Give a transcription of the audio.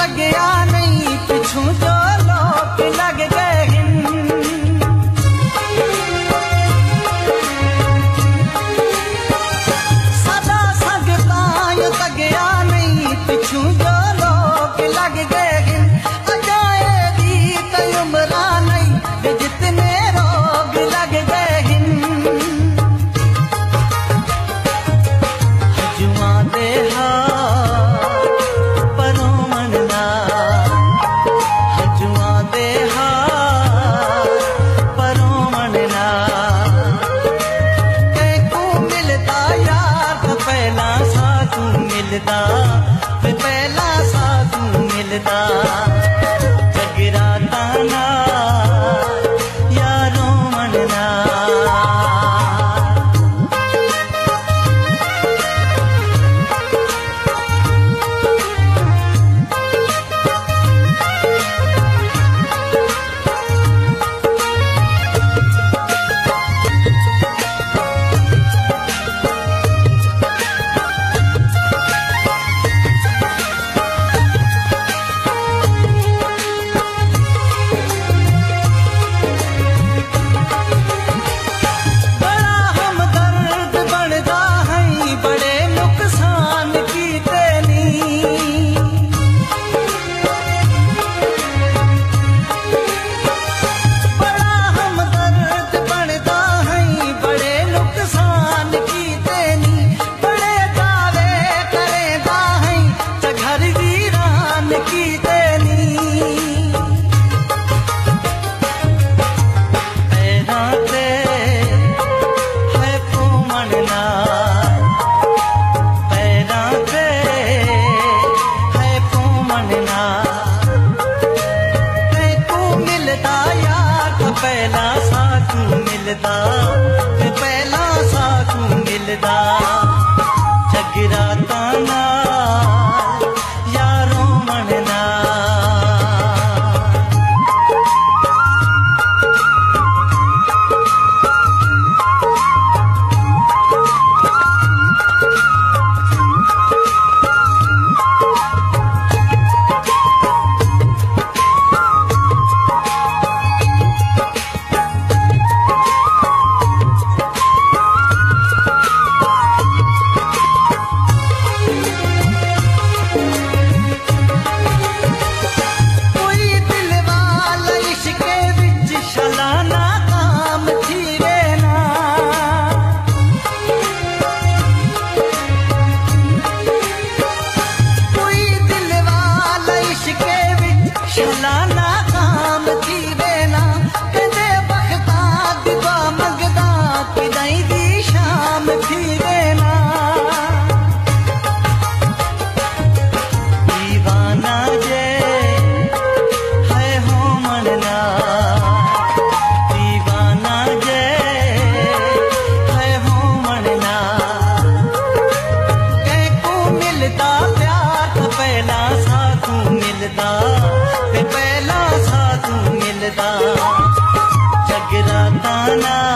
लगया नहीं पिछू जो लोग लग गए सदा संगता लगया नहीं पिछू जो लोग लग गए अजाए दी उमरा नहीं जितने रोग लग गए हजुआ दे पहला साधु मिलदा जगराता ना यारों मनना पहला साधु मिलदा पहला साधु मिलदा जगराता ना यारों मनना पहला साधु मिलदा जगराता ना